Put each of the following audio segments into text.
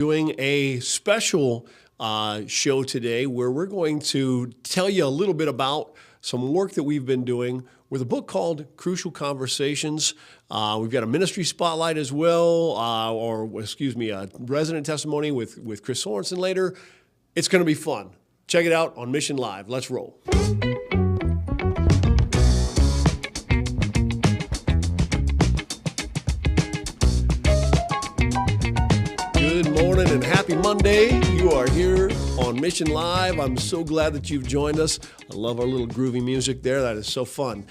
Doing a special show today where we're going to tell you a little bit about some work that we've been doing with a book called Crucial Conversations. We've got a ministry spotlight as well, a resident testimony with Chris Sorenson later. It's going to be fun. Check it out on Mission Live. Let's roll. Good morning and happy Monday. You are here on Mission Live. I'm so glad that you've joined us. I love our little groovy music there. That is so fun.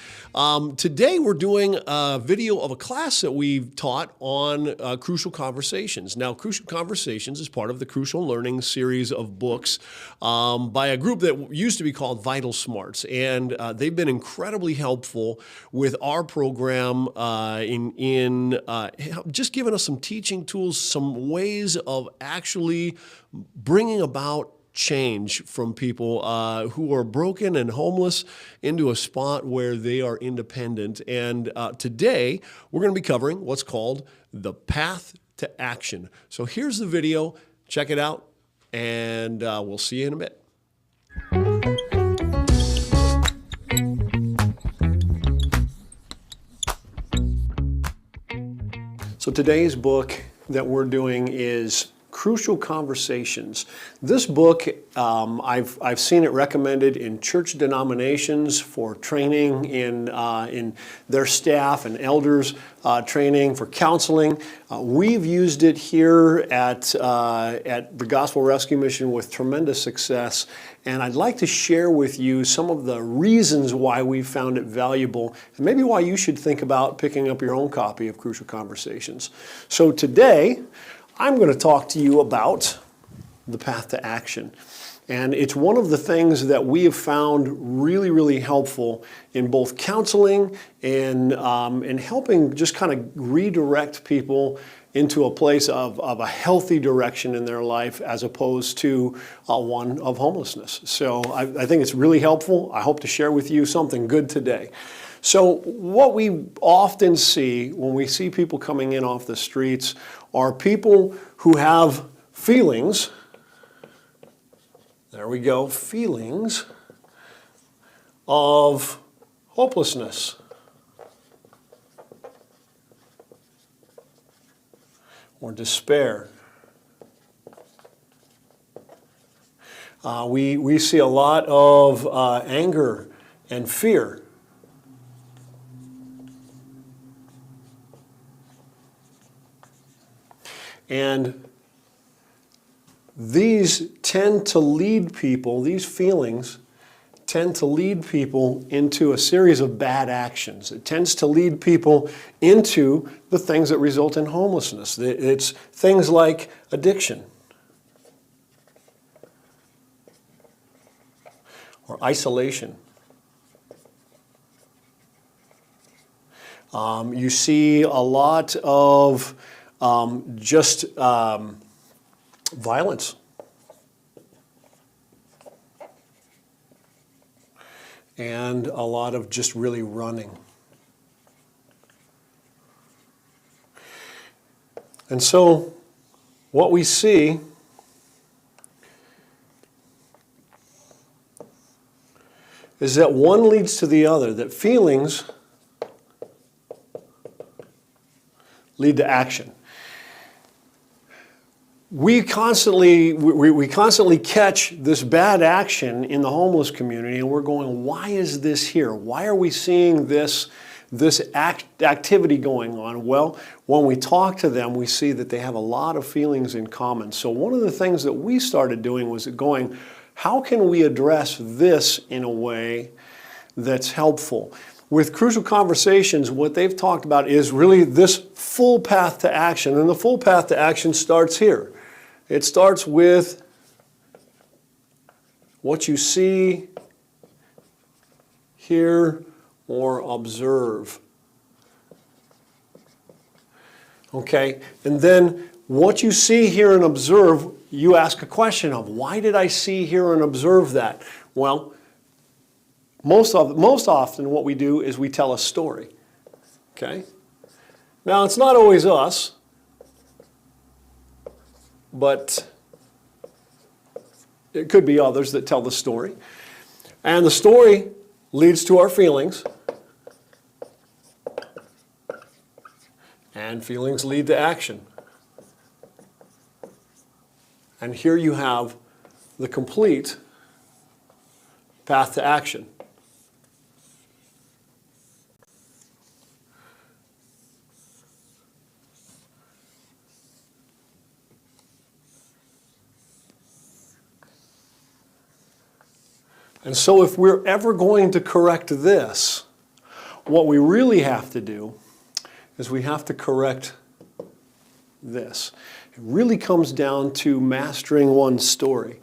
Today we're doing a video of a class that we've taught on Crucial Conversations. Now, Crucial Conversations is part of the Crucial Learning series of books by a group that used to be called Vital Smarts. And they've been incredibly helpful with our program in just giving us some teaching tools, some ways of actually bringing about change from people who are broken and homeless into a spot where they are independent. And today, we're going to be covering what's called the path to action. So here's the video. Check it out, and we'll see you in a bit. So today's book that we're doing is Crucial Conversations. This book, I've seen it recommended in church denominations for training in their staff and elders, training for counseling. We've used it here at the Gospel Rescue Mission with tremendous success, and I'd like to share with you some of the reasons why we found it valuable, and maybe why you should think about picking up your own copy of Crucial Conversations. So today, I'm going to talk to you about the path to action. And it's one of the things that we have found really, really helpful in both counseling and in helping just kind of redirect people into a place of a healthy direction in their life as opposed to one of homelessness. So I think it's really helpful. I hope to share with you something good today. So what we often see when we see people coming in off the streets are people who have feelings, there we go, feelings of hopelessness. Or despair. We see a lot of anger and fear. And these tend to lead people, these feelings tend to lead people into a series of bad actions. It tends to lead people into the things that result in homelessness. It's things like addiction or isolation. You see a lot of violence. And a lot of just really running. And so what we see is that one leads to the other, that feelings lead to action. We constantly catch this bad action in the homeless community, and we're going, why is this here? Why are we seeing this activity going on? Well, when we talk to them, we see that they have a lot of feelings in common. So one of the things that we started doing was going, how can we address this in a way that's helpful? With Crucial Conversations, what they've talked about is really this full path to action. And the full path to action starts here. It starts with what you see, hear, or observe. Okay? And then what you see, hear, and observe, you ask a question of, why did I see, hear, and observe that? Well, most often what we do is we tell a story. Okay? Now, it's not always us. but it could be others that tell the story. And the story leads to our feelings. And feelings lead to action. And here you have the complete path to action. And so if we're ever going to correct this, what we really have to do is we have to correct this. It really comes down to mastering one's story.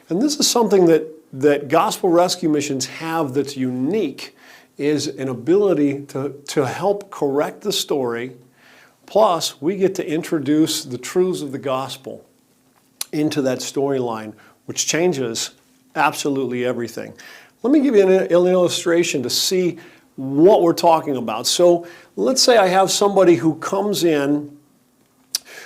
And this is something that gospel rescue missions have that's unique, is an ability to help correct the story, plus we get to introduce the truths of the gospel into that storyline, which changes absolutely everything. Let me give you an illustration to see what we're talking about. So let's say I have somebody who comes in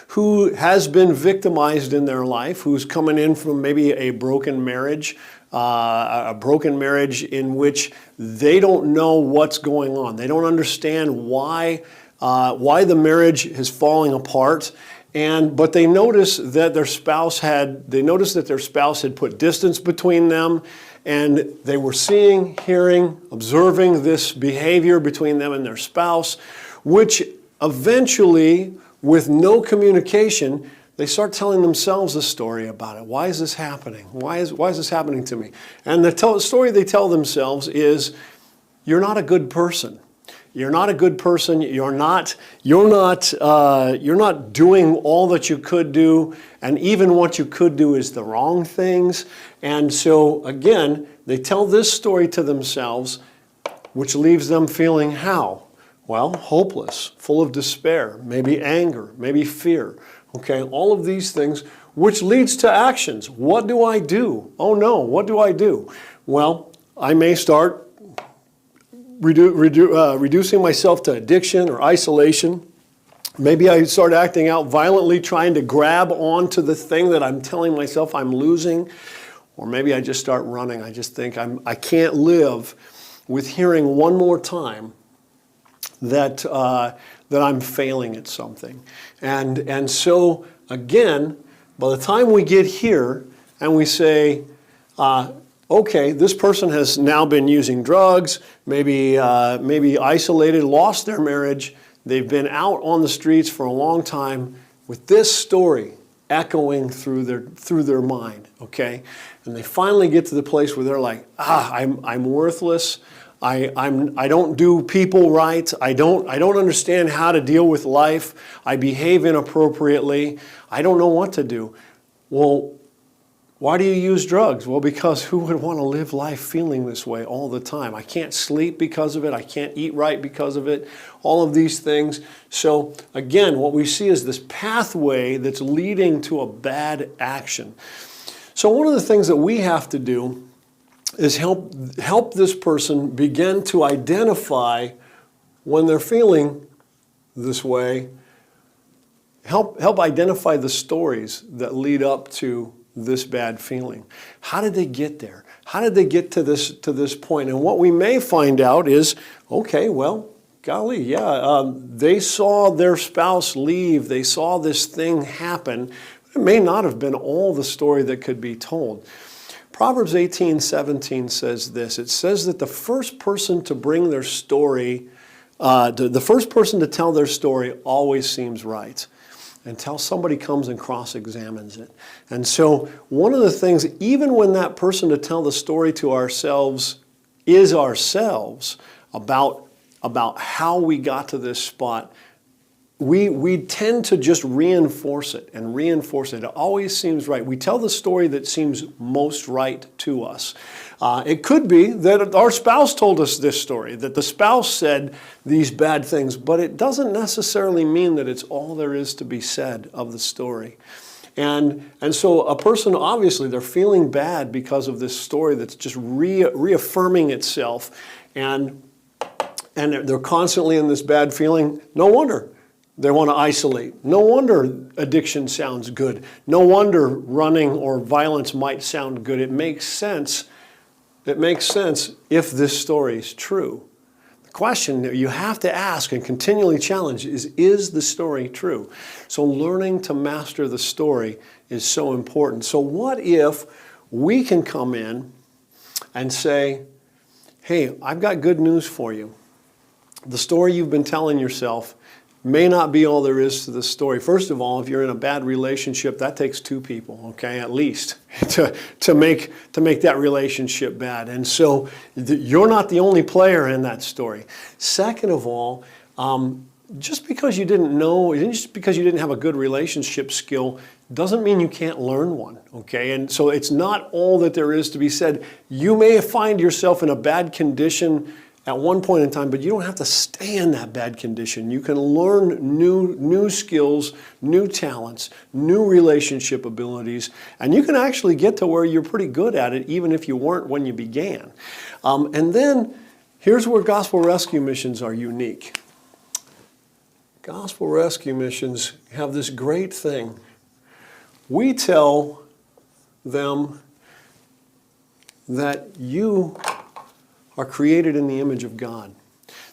who has been victimized in their life, who's coming in from maybe a broken marriage in which they don't know what's going on. They don't understand why the marriage is falling apart. But they notice that their spouse had put distance between them, and they were seeing, hearing, observing this behavior between them and their spouse, which eventually, with no communication, they start telling themselves a story about it. Why is this happening? Why is this happening to me? And the story they tell themselves is, you're not a good person. You're not a good person. You're not doing all that you could do, and even what you could do is the wrong things. And so again, they tell this story to themselves, which leaves them feeling how? Well, hopeless, full of despair, maybe anger, maybe fear. Okay, all of these things, which leads to actions. What do I do? Oh no, what do I do? Well, I may start reducing myself to addiction or isolation. Maybe I start acting out violently, trying to grab onto the thing that I'm telling myself I'm losing. Or maybe I just start running. I just think I can't live with hearing one more time that I'm failing at something. And so, again, by the time we get here and we say, okay, this person has now been using drugs, maybe isolated, lost their marriage. They've been out on the streets for a long time with this story echoing through their mind, okay? And they finally get to the place where they're like, I'm worthless. I don't do people right. I don't understand how to deal with life. I behave inappropriately. I don't know what to do. Well, why do you use drugs? Well, because who would want to live life feeling this way all the time? I can't sleep because of it. I can't eat right because of it. All of these things. So again, what we see is this pathway that's leading to a bad action. So one of the things that we have to do is help this person begin to identify when they're feeling this way. Help identify the stories that lead up to this bad feeling. How did they get there? How did they get to this point? And what we may find out is, okay, well, golly, yeah, they saw their spouse leave. They saw this thing happen. It may not have been all the story that could be told. Proverbs 18:17 says this. It says that the first person to bring their story, the first person to tell their story always seems right, until somebody comes and cross-examines it. And so one of the things, even when that person to tell the story to ourselves is ourselves about how we got to this spot, we tend to just reinforce it and reinforce it. It always seems right. We tell the story that seems most right to us. It could be that our spouse told us this story, that the spouse said these bad things, but it doesn't necessarily mean that it's all there is to be said of the story. And so a person, obviously, they're feeling bad because of this story that's just reaffirming itself, and they're constantly in this bad feeling. No wonder. They want to isolate. No wonder addiction sounds good. No wonder running or violence might sound good. It makes sense. It makes sense if this story is true. The question that you have to ask and continually challenge is the story true? So learning to master the story is so important. So what if we can come in and say, hey, I've got good news for you. The story you've been telling yourself may not be all there is to the story. First of all, if you're in a bad relationship, that takes two people, okay, at least, to make that relationship bad. And so you're not the only player in that story. Second of all, just because you didn't know, just because you didn't have a good relationship skill, doesn't mean you can't learn one, okay? And so it's not all that there is to be said. You may find yourself in a bad condition at one point in time, but you don't have to stay in that bad condition. You can learn new skills, new talents, new relationship abilities, and you can actually get to where you're pretty good at it, even if you weren't when you began. And then here's where gospel rescue missions are unique. Gospel rescue missions have this great thing. We tell them that you are created in the image of God.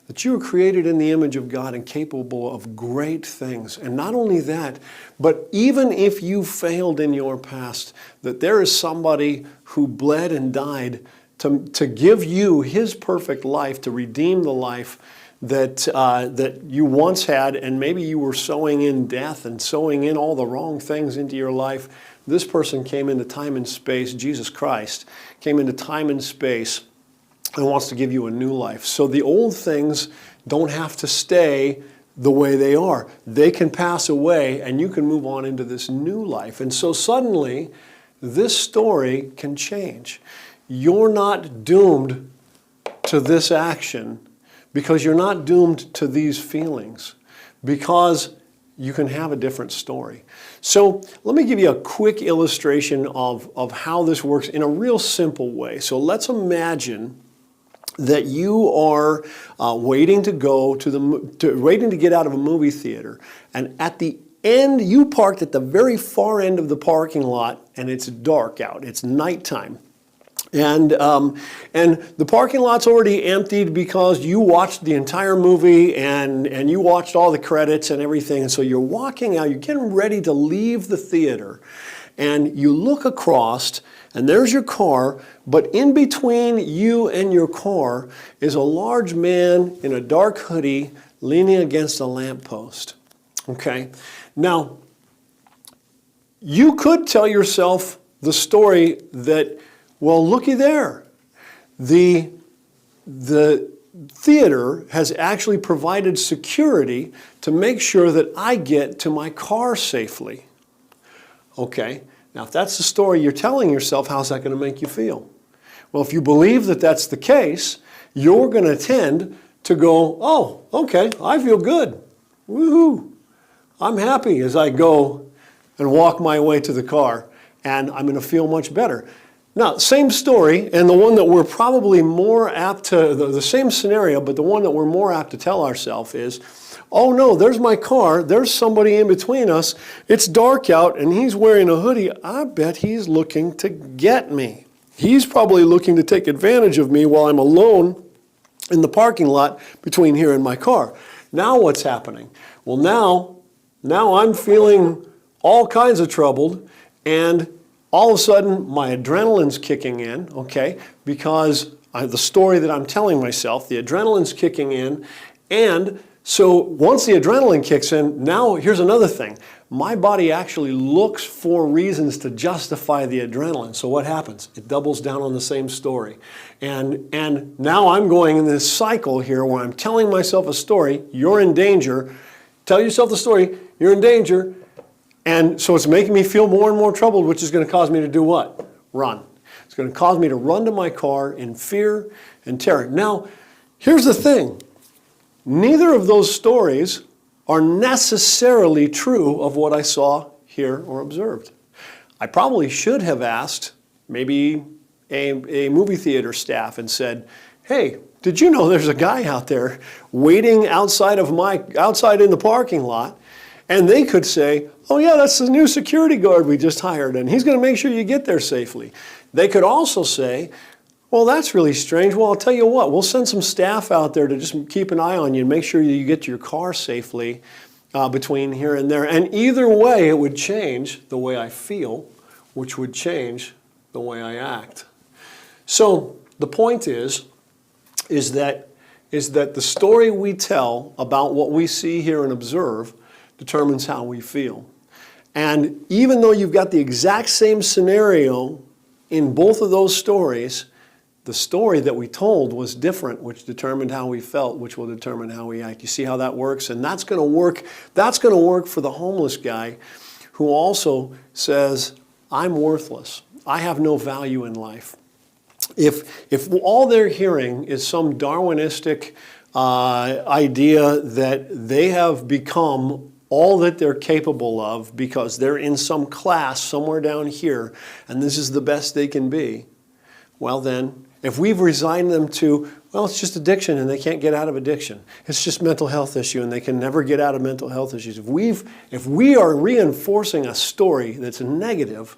That you are created in the image of God and capable of great things. And not only that, but even if you failed in your past, that there is somebody who bled and died to give you his perfect life, to redeem the life that you once had, and maybe you were sowing in death and sowing in all the wrong things into your life. This person came into time and space, Jesus Christ, came into time and space and wants to give you a new life. So the old things don't have to stay the way they are. They can pass away and you can move on into this new life. And so suddenly, this story can change. You're not doomed to this action because you're not doomed to these feelings, because you can have a different story. So let me give you a quick illustration of how this works in a real simple way. So let's imagine that you are waiting to get out of a movie theater, and at the end, you parked at the very far end of the parking lot, and it's dark out. It's nighttime. And the parking lot's already emptied because you watched the entire movie and you watched all the credits and everything. And so you're walking out, you're getting ready to leave the theater, and you look across, and there's your car, but in between you and your car is a large man in a dark hoodie leaning against a lamppost. Okay? Now, you could tell yourself the story that, well, looky there. The theater has actually provided security to make sure that I get to my car safely. Okay, now if that's the story you're telling yourself, how's that going to make you feel? Well, if you believe that that's the case, you're going to tend to go, oh, okay, I feel good. Woohoo! I'm happy as I go and walk my way to the car, and I'm going to feel much better. Now, same story, and the one that we're probably more apt to, the same scenario, but the one that we're more apt to tell ourselves is, oh no, there's my car, there's somebody in between us, it's dark out, and he's wearing a hoodie. I bet he's looking to get me. He's probably looking to take advantage of me while I'm alone in the parking lot between here and my car. Now what's happening? Well, now I'm feeling all kinds of troubled, and all of a sudden, my adrenaline's kicking in, okay, because the story that I'm telling myself, the adrenaline's kicking in, and so once the adrenaline kicks in, now here's another thing. My body actually looks for reasons to justify the adrenaline. So what happens? It doubles down on the same story. And now I'm going in this cycle here where I'm telling myself a story, you're in danger, tell yourself the story, you're in danger, and so it's making me feel more and more troubled, which is going to cause me to do what? Run. It's going to cause me to run to my car in fear and terror. Now, here's the thing. Neither of those stories are necessarily true of what I saw, hear, or observed. I probably should have asked maybe a movie theater staff and said, hey, did you know there's a guy out there waiting outside in the parking lot? And they could say, oh yeah, that's the new security guard we just hired, and he's going to make sure you get there safely. They could also say, well, that's really strange. Well, I'll tell you what, we'll send some staff out there to just keep an eye on you and make sure you get to your car safely between here and there. And either way, it would change the way I feel, which would change the way I act. So the point is that the story we tell about what we see, hear, and observe determines how we feel. And even though you've got the exact same scenario in both of those stories, the story that we told was different, which determined how we felt, which will determine how we act. You see how that works? And that's going to work. That's going to work for the homeless guy who also says, I'm worthless. I have no value in life. If all they're hearing is some Darwinistic idea that they have become all that they're capable of because they're in some class somewhere down here and this is the best they can be, well then, if we've resigned them to, well, it's just addiction and they can't get out of addiction. It's just mental health issue and they can never get out of mental health issues. If we are reinforcing a story that's negative,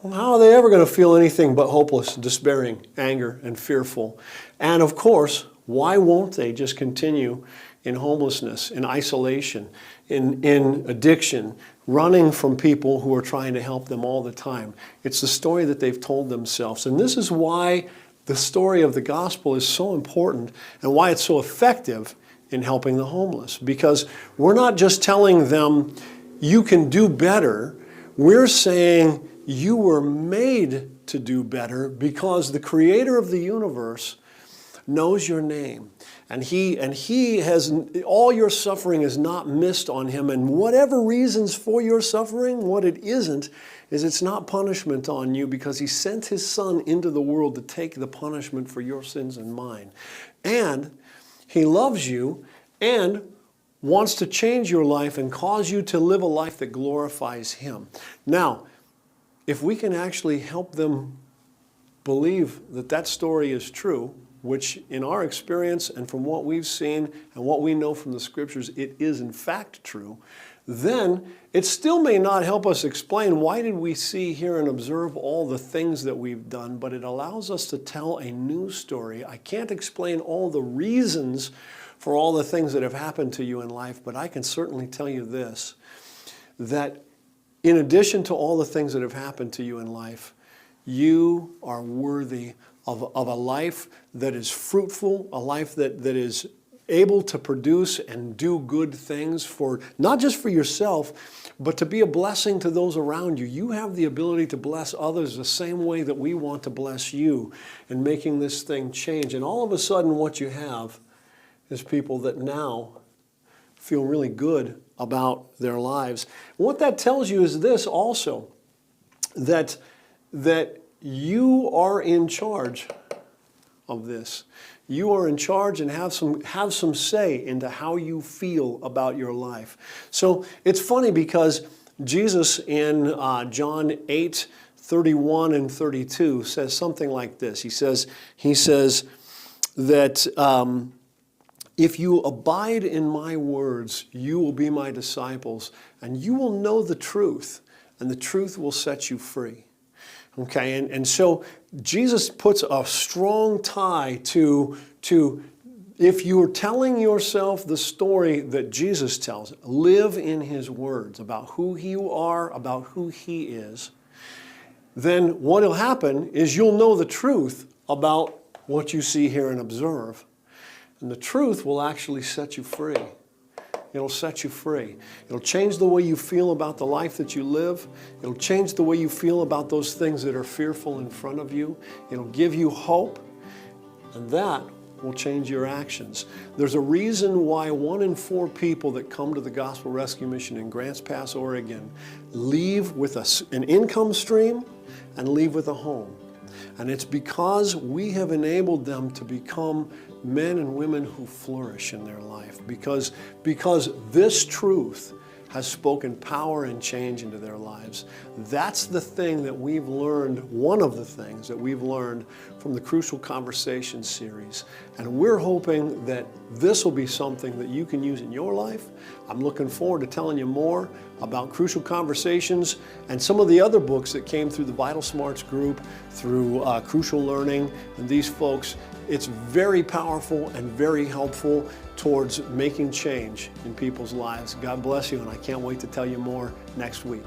well, how are they ever going to feel anything but hopeless, despairing, anger, and fearful? And of course, why won't they just continue in homelessness, in isolation, in addiction, running from people who are trying to help them all the time? It's the story that they've told themselves. And this is why the story of the gospel is so important and why it's so effective in helping the homeless. Because we're not just telling them, you can do better. We're saying, you were made to do better because the creator of the universe knows your name. And he has, all your suffering is not missed on him. And whatever reasons for your suffering, what it isn't, is it's not punishment on you because he sent his son into the world to take the punishment for your sins and mine. And he loves you and wants to change your life and cause you to live a life that glorifies him. Now, if we can actually help them believe that that story is true, which in our experience and from what we've seen and what we know from the scriptures, it is in fact true, then it still may not help us explain why did we see, hear, and observe all the things that we've done, but it allows us to tell a new story. I can't explain all the reasons for all the things that have happened to you in life, but I can certainly tell you this, that in addition to all the things that have happened to you in life, you are worthy of a life that is fruitful, a life that is able to produce and do good things for, not just for yourself, but to be a blessing to those around you. You have the ability to bless others the same way that we want to bless you in making this thing change. And all of a sudden what you have is people that now feel really good about their lives. What that tells you is this also, that you are in charge of this. You are in charge and have some say into how you feel about your life. So it's funny because Jesus in John 8:31 and 32 says something like this. He says that if you abide in my words, you will be my disciples, and you will know the truth, and the truth will set you free. Okay, and so Jesus puts a strong tie to if you're telling yourself the story that Jesus tells, live in his words about who you are, about who he is, then what will happen is you'll know the truth about what you see, hear, and observe. And the truth will actually set you free. It'll set you free. It'll change the way you feel about the life that you live. It'll change the way you feel about those things that are fearful in front of you. It'll give you hope, and that will change your actions. There's a reason why 1 in 4 people that come to the Gospel Rescue Mission in Grants Pass, Oregon, leave with an income stream and leave with a home. And it's because we have enabled them to become men and women who flourish in their life. Because this truth has spoken power and change into their lives. That's the thing that we've learned, one of the things that we've learned from the Crucial Conversations series. And we're hoping that this will be something that you can use in your life. I'm looking forward to telling you more about Crucial Conversations and some of the other books that came through the Vital Smarts group, through Crucial Learning, and these folks. It's very powerful and very helpful towards making change in people's lives. God bless you, and I can't wait to tell you more next week.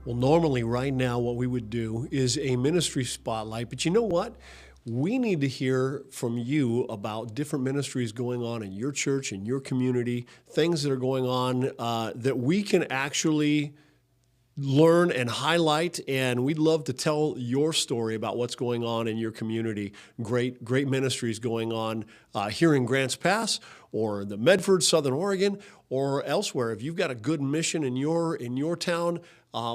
Well, normally right now what we would do is a ministry spotlight, but you know what? We need to hear from you about different ministries going on in your church, in your community, things that are going on that we can actually learn and highlight, and we'd love to tell your story about what's going on in your community. Great ministries going on here in Grants Pass or the Medford, Southern Oregon, or elsewhere. If you've got a good mission in your town,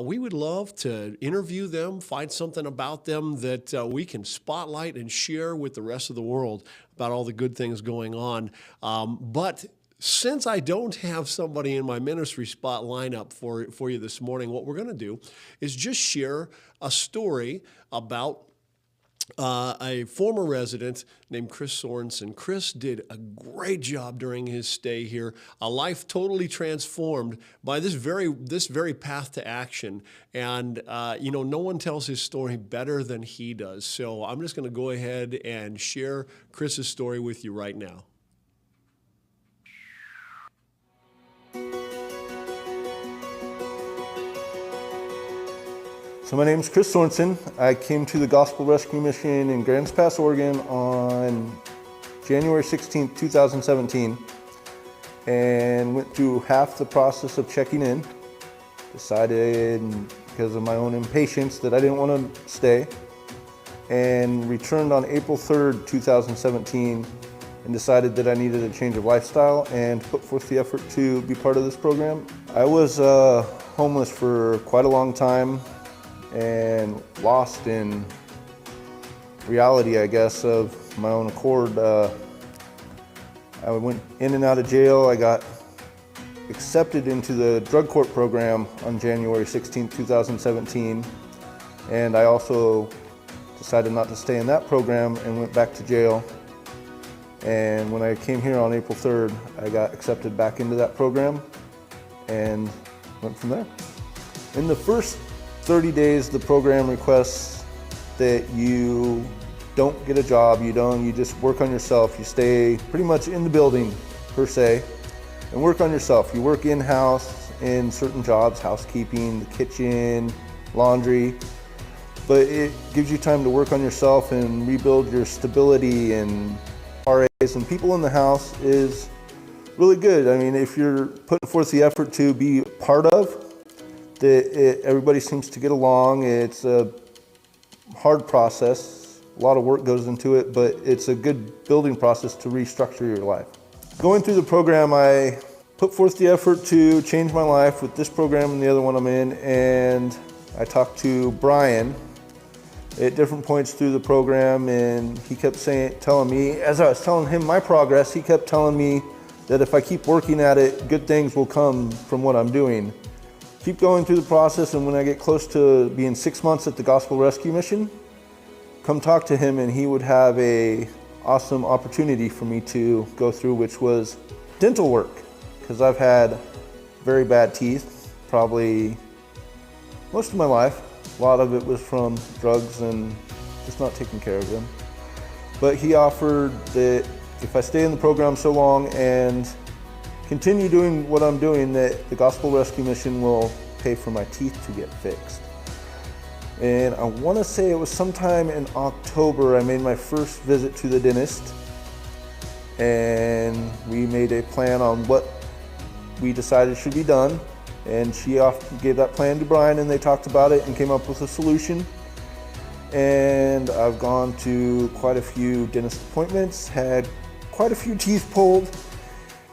we would love to interview them, find something about them that we can spotlight and share with the rest of the world about all the good things going on. But since I don't have somebody in my ministry spot lineup for you this morning, what we're going to do is just share a story about a former resident named Chris Sorenson. Chris did a great job during his stay here, a life totally transformed by this very path to action. And, no one tells his story better than he does. So I'm just going to go ahead and share Chris's story with you right now. So my name is Chris Sorenson. I came to the Gospel Rescue Mission in Grants Pass, Oregon on January 16, 2017, and went through half the process of checking in. Decided, because of my own impatience, that I didn't want to stay, and returned on April 3rd, 2017, and decided that I needed a change of lifestyle and put forth the effort to be part of this program. I was homeless for quite a long time, and lost in reality, I guess, of my own accord. I went in and out of jail. I got accepted into the drug court program on January 16, 2017, and I also decided not to stay in that program and went back to jail. And when I came here on April 3rd, I got accepted back into that program and went from there. In the first 30 days, the program requests that you don't get a job, you just work on yourself. You stay pretty much in the building, per se, and work on yourself. You work in-house in certain jobs, housekeeping, the kitchen, laundry, but it gives you time to work on yourself and rebuild your stability. And RAs and people in the house is really good. I mean, if you're putting forth the effort to be part of, everybody seems to get along. It's a hard process. A lot of work goes into it, but it's a good building process to restructure your life. Going through the program, I put forth the effort to change my life with this program and the other one I'm in, and I talked to Brian at different points through the program, and he kept telling me, as I was telling him my progress, he kept telling me that if I keep working at it, good things will come from what I'm doing. Keep going through the process, and when I get close to being 6 months at the Gospel Rescue Mission, come talk to him, and he would have a awesome opportunity for me to go through, which was dental work, because I've had very bad teeth, probably most of my life. A lot of it was from drugs and just not taking care of them. But he offered that if I stay in the program so long and continue doing what I'm doing, that the Gospel Rescue Mission will pay for my teeth to get fixed. And I want to say it was sometime in October I made my first visit to the dentist, and we made a plan on what we decided should be done, and she gave that plan to Brian, and they talked about it and came up with a solution. And I've gone to quite a few dentist appointments, had quite a few teeth pulled,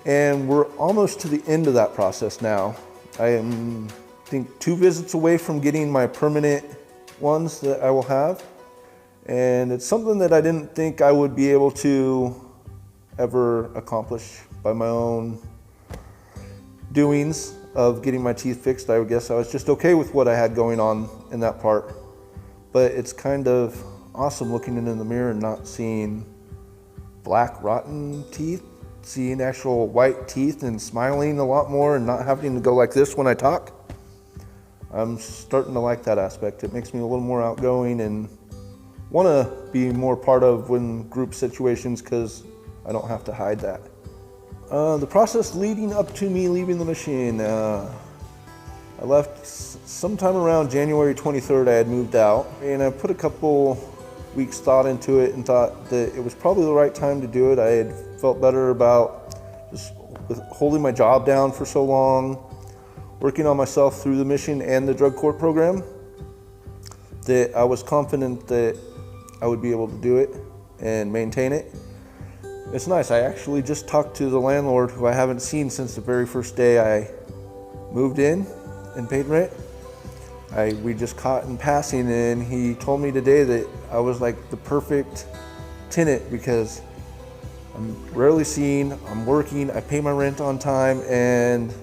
and we're almost to the end of that process now. I am, I think, 2 visits away from getting my permanent ones that I will have. And it's something that I didn't think I would be able to ever accomplish by my own doings of getting my teeth fixed. I guess I was just okay with what I had going on in that part. But it's kind of awesome looking in the mirror and not seeing black, rotten teeth, seeing actual white teeth and smiling a lot more and not having to go like this when I talk. I'm starting to like that aspect. It makes me a little more outgoing and want to be more part of when group situations because I don't have to hide that. The process leading up to me leaving the machine, I left sometime around January 23rd. I had moved out, and I put a couple weeks thought into it and thought that it was probably the right time to do it. I had felt better about just holding my job down for so long, working on myself through the mission and the drug court program, that I was confident that I would be able to do it and maintain it. It's nice. I actually just talked to the landlord, who I haven't seen since the very first day I moved in and paid rent. We just caught in passing, and he told me today that I was like the perfect tenant because I'm rarely seen, I'm working, I pay my rent on time, and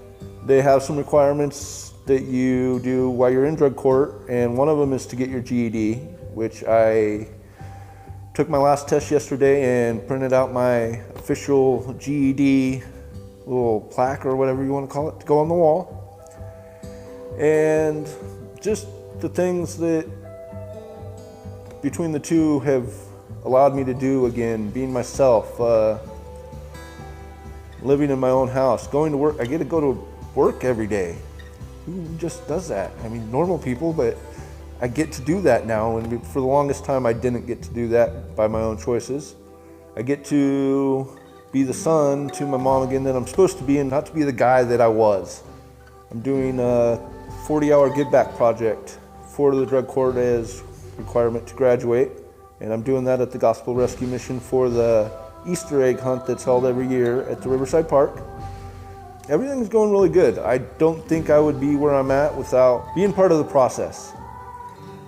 they have some requirements that you do while you're in drug court, and one of them is to get your GED, which I took my last test yesterday and printed out my official GED little plaque or whatever you want to call it to go on the wall. And just the things that between the two have allowed me to do again, being myself, living in my own house, going to work. I get to go to work every day. Who just does that? I mean, normal people, but I get to do that now, and for the longest time I didn't get to do that by my own choices. I get to be the son to my mom again that I'm supposed to be, and not to be the guy that I was. I'm doing a 40-hour give back project for the drug court as requirement to graduate, and I'm doing that at the Gospel Rescue Mission for the Easter egg hunt that's held every year at the Riverside Park. Everything's going really good. I don't think I would be where I'm at without being part of the process.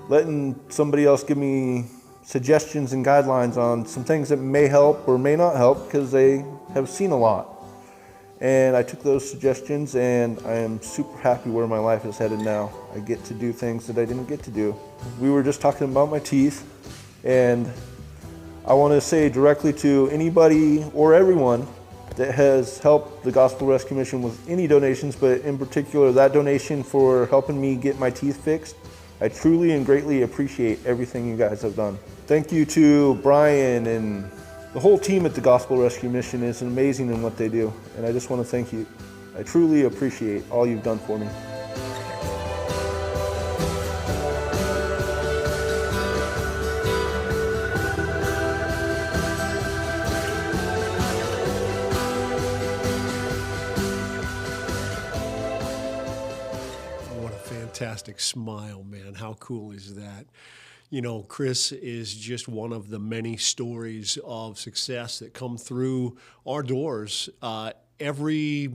Letting somebody else give me suggestions and guidelines on some things that may help or may not help because they have seen a lot. And I took those suggestions, and I am super happy where my life is headed now. I get to do things that I didn't get to do. We were just talking about my teeth, and I want to say directly to anybody or everyone that has helped the Gospel Rescue Mission with any donations, but in particular that donation for helping me get my teeth fixed. I truly and greatly appreciate everything you guys have done. Thank you to Brian, and the whole team at the Gospel Rescue Mission is amazing in what they do, and I just want to thank you. I truly appreciate all you've done for me. Fantastic smile, man. How cool is that? You know, Chris is just one of the many stories of success that come through our doors every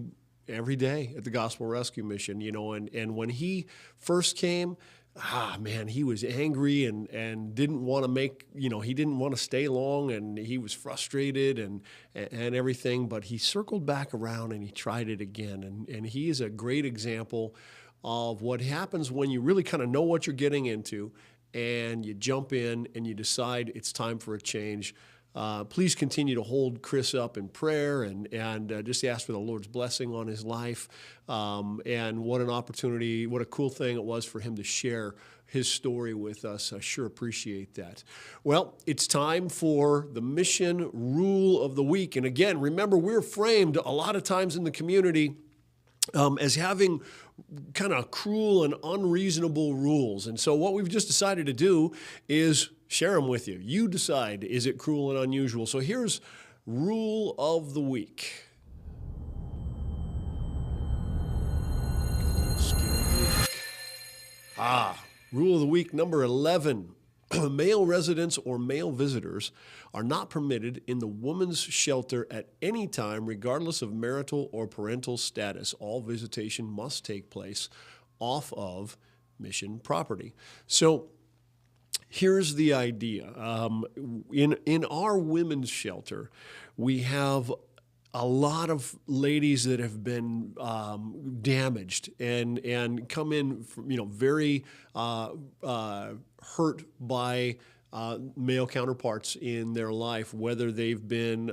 day at the Gospel Rescue Mission, you know, and when he first came, man, he was angry and didn't want to make, you know, he didn't want to stay long, and he was frustrated and everything, but he circled back around and he tried it again. And he is a great example of what happens when you really kind of know what you're getting into and you jump in and you decide it's time for a change. Please continue to hold Chris up in prayer and just ask for the Lord's blessing on his life. And what an opportunity, what a cool thing it was for him to share his story with us. I sure appreciate that. Well, it's time for the Mission Rule of the Week. And again, remember, we're framed a lot of times in the community as having kind of cruel and unreasonable rules. And so what we've just decided to do is share them with you. You decide, is it cruel and unusual? So here's Rule of the Week. Rule of the Week number 11. Male residents or male visitors are not permitted in the women's shelter at any time, regardless of marital or parental status. All visitation must take place off of mission property. So here's the idea. In our women's shelter, we have a lot of ladies that have been damaged and come in from, very hurt by male counterparts in their life, whether they've been,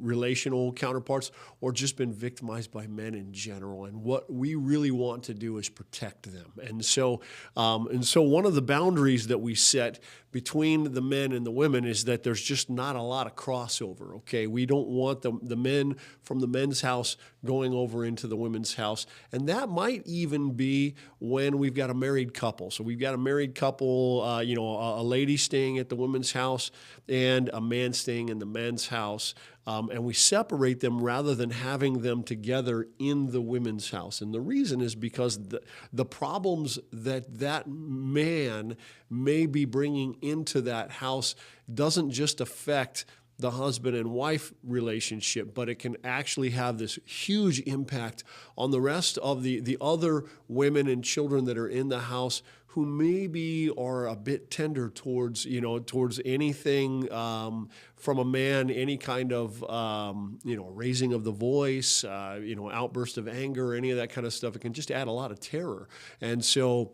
relational counterparts or just been victimized by men in general. And what we really want to do is protect them. And so one of the boundaries that we set between the men and the women is that there's just not a lot of crossover. Okay, we don't want the men from the men's house going over into the women's house, and that might even be when we've got a married couple. So we've got a married couple, a lady staying at the women's house and a man staying in the men's house. And we separate them rather than having them together in the women's house. And the reason is because the problems that man may be bringing into that house doesn't just affect the husband and wife relationship, but it can actually have this huge impact on the rest of the other women and children that are in the house who maybe are a bit tender towards anything from a man, any kind of raising of the voice, outburst of anger, any of that kind of stuff. It can just add a lot of terror. And so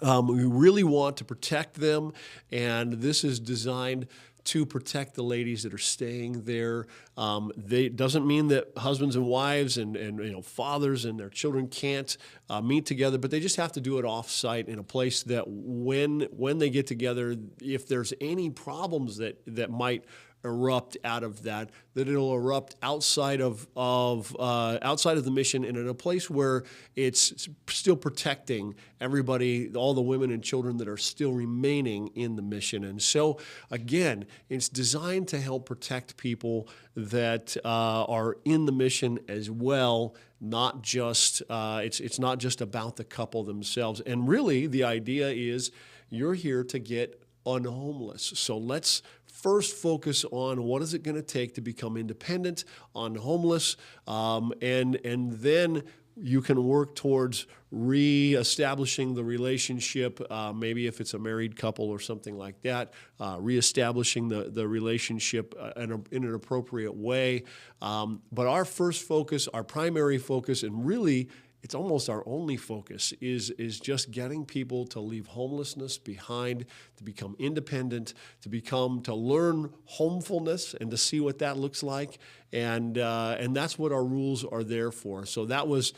we really want to protect them, and this is designed to protect the ladies that are staying there. Doesn't mean that husbands and wives and fathers and their children can't meet together, but they just have to do it off-site in a place that when they get together, if there's any problems that might erupt out of that it'll erupt outside of the mission and in a place where it's still protecting everybody, all the women and children that are still remaining in the mission. And so again, it's designed to help protect people that are in the mission as well. Not just it's not just about the couple themselves. And really, the idea is you're here to get unhomeless. So let's first focus on what is it going to take to become independent, unhomeless, and then you can work towards reestablishing the relationship, maybe if it's a married couple or something like that, reestablishing the relationship in an appropriate way. But our first focus, our primary focus, and really it's almost our only focus, is just getting people to leave homelessness behind, to become independent, to learn homefulness and to see what that looks like. And that's what our rules are there for. So that was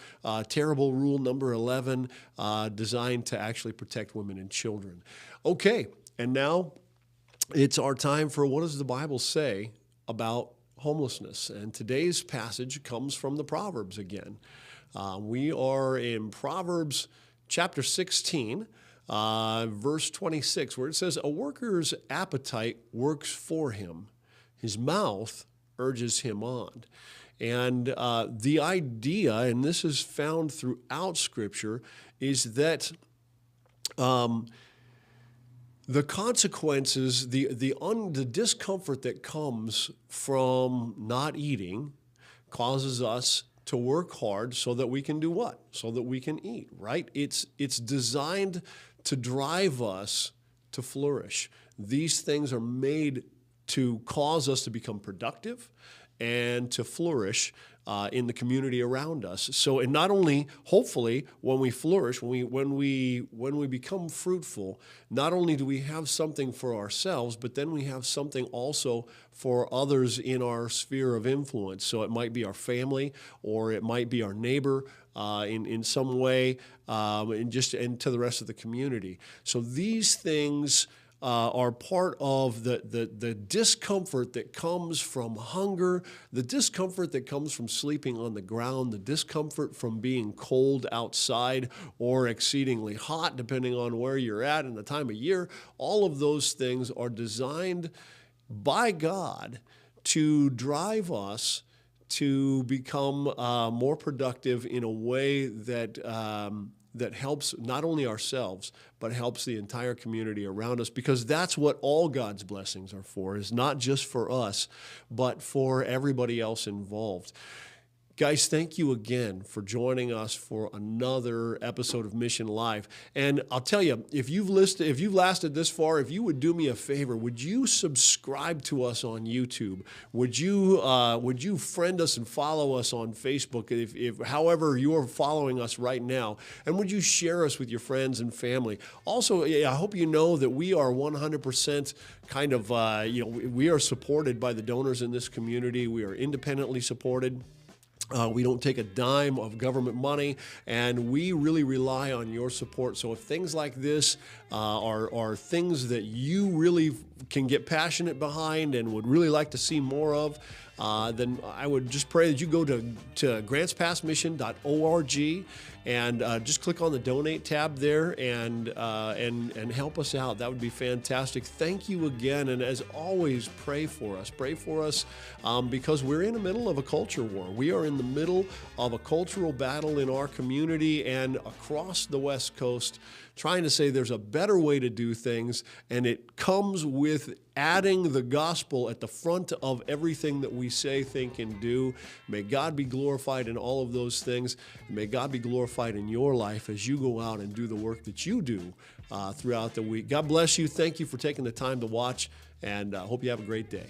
terrible rule number 11, designed to actually protect women and children. Okay, and now it's our time for what does the Bible say about homelessness? And today's passage comes from the Proverbs again. We are in Proverbs chapter 16, verse 26, where it says, "A worker's appetite works for him. His mouth urges him on." And the idea, and this is found throughout Scripture, is that the consequences, the discomfort that comes from not eating causes us to work hard so that we can do what? So that we can eat, right? It's designed to drive us to flourish. These things are made to cause us to become productive and to flourish in the community around us. So, and not only, hopefully, when we flourish, when we become fruitful, not only do we have something for ourselves, but then we have something also for others in our sphere of influence. So it might be our family, or it might be our neighbor in some way, and to the rest of the community. So these things are part of the discomfort that comes from hunger, the discomfort that comes from sleeping on the ground, the discomfort from being cold outside or exceedingly hot, depending on where you're at and the time of year. All of those things are designed by God to drive us to become more productive in a way that helps not only ourselves, but helps the entire community around us, because that's what all God's blessings are for, is not just for us, but for everybody else involved. Guys, thank you again for joining us for another episode of Mission Live. And I'll tell you, if you've lasted this far, if you would do me a favor, would you subscribe to us on YouTube? Would you friend us and follow us on Facebook, if however you're following us right now? And would you share us with your friends and family? Also, I hope you know that we are 100% kind of, we are supported by the donors in this community. We are independently supported. We don't take a dime of government money, and we really rely on your support. So if things like this are things that you really can get passionate behind and would really like to see more of, then I would just pray that you go to grantspassmission.org and just click on the donate tab there and help us out. That would be fantastic. Thank you again, and as always, pray for us. Pray for us because we're in the middle of a culture war. We are in the middle of a cultural battle in our community and across the West Coast, trying to say there's a better way to do things, and it comes with adding the gospel at the front of everything that we say, think, and do. May God be glorified in all of those things, and may God be glorified in your life as you go out and do the work that you do throughout the week. God bless you. Thank you for taking the time to watch, and hope you have a great day.